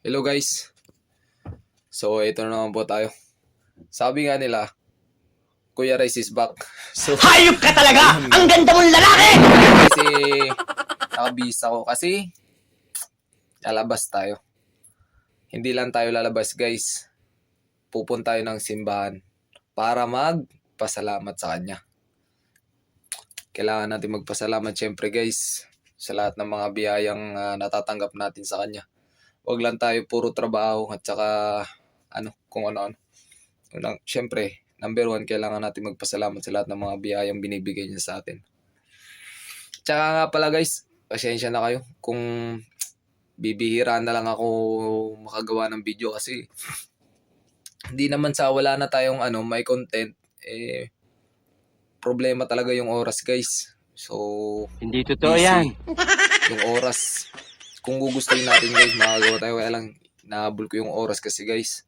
Hello guys. So ito na naman po tayo. Sabi nga nila, Kuya Rice is back. So Hayop ka talaga! ayun, Ang ganda mong lalaki! kasi nakabihis ako kasi lalabas tayo. Hindi lang tayo lalabas guys. Pupunta tayo ng simbahan para magpasalamat sa kanya. Kailangan natin magpasalamat syempre guys sa lahat ng mga biyayang natatanggap natin sa kanya. Huwag lang tayo puro trabaho at saka kung ano-ano. Syempre, number one, kailangan natin magpasalamat sa lahat ng mga biyayang binibigay niya sa atin. Tsaka nga pala guys, pasensya na kayo kung bibihira na lang ako makagawa ng video kasi hindi naman sa wala na tayong may content, problema talaga yung oras guys. So, Hindi totoo busy yan. yung oras. Kung gugustuhin natin guys, makagawa tayo. Kaya lang, nahabol ko yung oras kasi guys.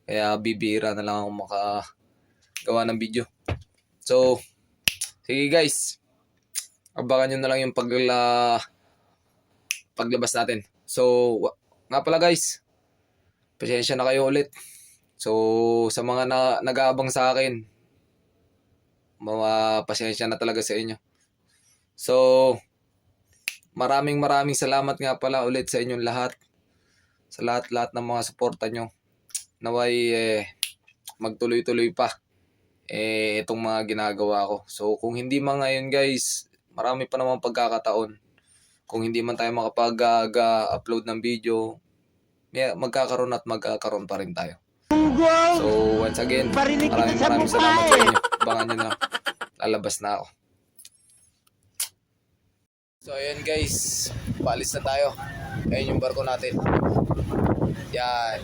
Kaya bibihira na lang ako makagawa ng video. So, sige guys. Abangan nyo na lang yung paglabas natin. So, nga pala guys. Pasensya na kayo ulit. So, sa mga nag-aabang sa akin, pasensya na talaga sa inyo. So, maraming salamat nga pala ulit sa inyong lahat. Sa lahat ng mga suporta nyo. Naway magtuloy-tuloy pa itong mga ginagawa ko. So kung hindi man ngayon guys, marami pa namang pagkakataon. Kung hindi man tayo makapag-upload ng video, magkakaroon pa rin tayo. So once again, maraming salamat sa inyo. Abangan nyo na, lalabas na ako. So ayan guys, paalis na tayo. Ayan yung barko natin. Yan.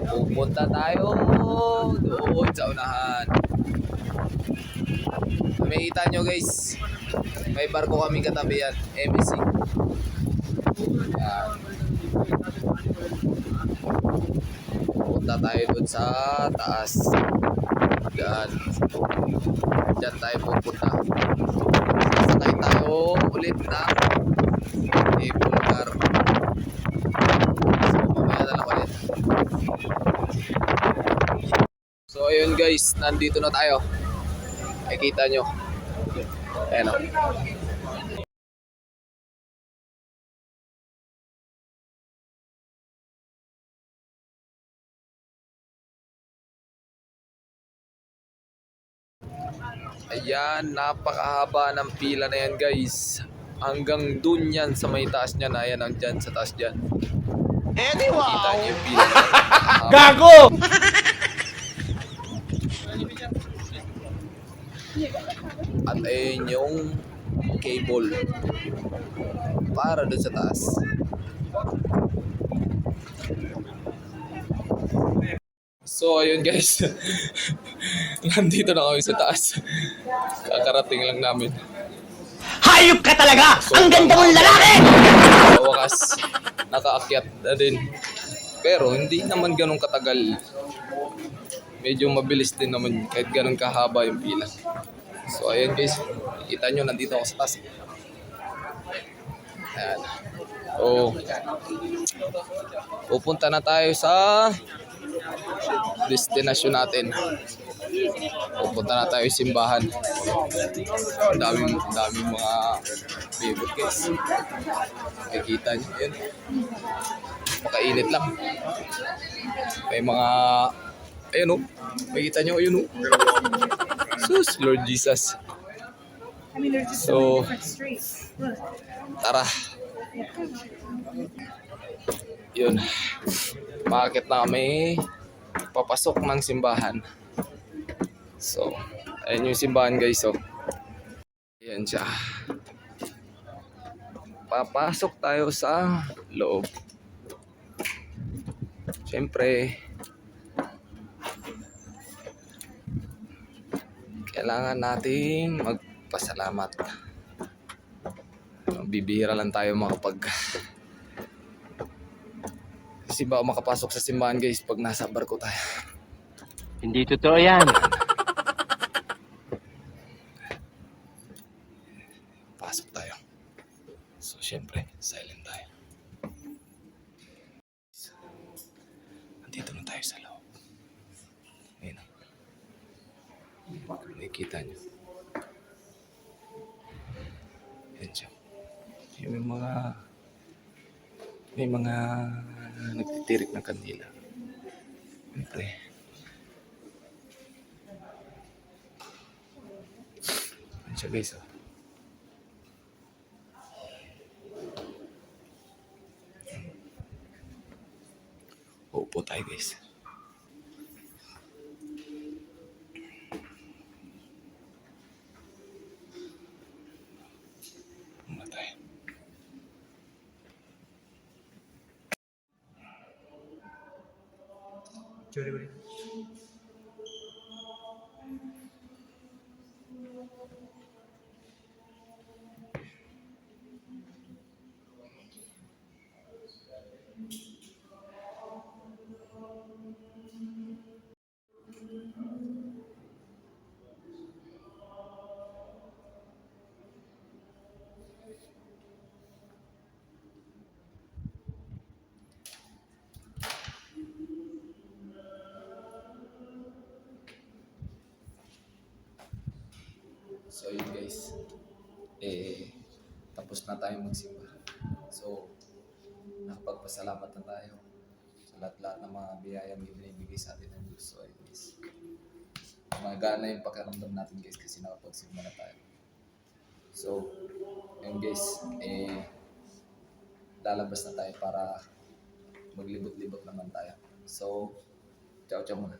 Pupunta tayo doon sa unahan. Makikita nyo guys, may barko kami katabi yan, MSC. Yan. Pupunta tayo doon sa taas. Diyan tayo pupunta. Sasakay tayo ulit na cable car. So ayun guys, nandito na tayo. Nakikita nyo. Ayan o. Ayan, napakahaba ng pila na yan guys. Hanggang dun yan sa may taas niyan. Ayan, hanggang sa taas dyan. Nakikita nyo yung pila na yan. Gago! At ayun yung cable para doon sa taas. So ayun guys, nandito na kami sa taas. Kakarating lang namin. Hayop ka talaga! So, Ang ganda mong lalaki! sa wakas, nakaakyat na din. Pero hindi naman ganun katagal. Medyo mabilis din naman kahit ganun kahaba yung pila. So ayan guys, kita nyo nandito ako sa taas. Ayan. So, pupunta na tayo sa destinasyon natin. Pupunta na tayo sa simbahan. Ang daming mga favorite guys. Nakikita nyo yun. Makainit lang. May mga ayun o. Makikita nyo ayun o. Sus, Lord Jesus. So, tara. Yun. Makakit na kami papasok ng simbahan. So, ayun yung simbahan guys. So, ayan siya. Papasok tayo sa loob. Siyempre, kailangan nating magpasalamat. Bibihira lang tayo kasi ba makapasok sa simbahan guys pag nasa barko tayo. Hindi totoo yan. Pasok tayo. So syempre, silent tayo. Nakikita nyo. Yan siya. Yung may mga nagtitirik ng kandila. Siyempre. Yan siya guys. Oh. Uupo tayo guys. Matay. So yun guys, tapos na tayo magsimba. So, nakapagpasalamat na tayo sa lahat-lahat ng mga biyayang ibinibigay sa atin ng Diyos. So yun guys, magana yung pakiramdam natin guys kasi nakapagsimba na tayo. So, yun guys, lalabas na tayo para maglibot-libot naman tayo. So, ciao muna.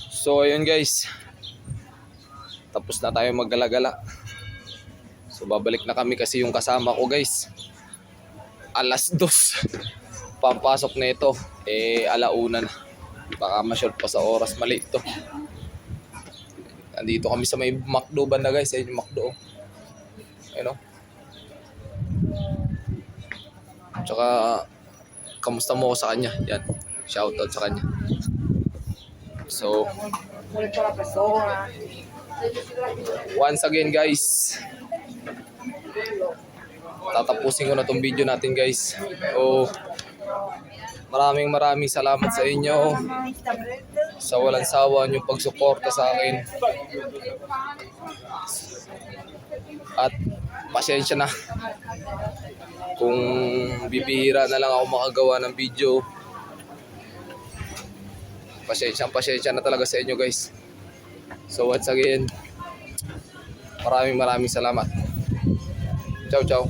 So ayun guys, tapos na tayo maggalagala. So babalik na kami kasi yung kasama ko guys, 2:00 pampasok na ito, 1:00 na. Baka ma-short pa sa oras, mali ito. Nandito kami sa may McDo banda guys, ayun yung McDo. Ayun o. Tsaka kamusta mo ako sa kanya? Yan, shoutout sa kanya. So once again guys, tatapusin ko na tong video natin guys. So maraming salamat sa inyo sa walang sawa niyong pagsuporta sa akin. At pasensya na kung bibihira na lang ako makagawa ng video. Pasensya na talaga sa inyo guys. So once again, maraming salamat. Ciao.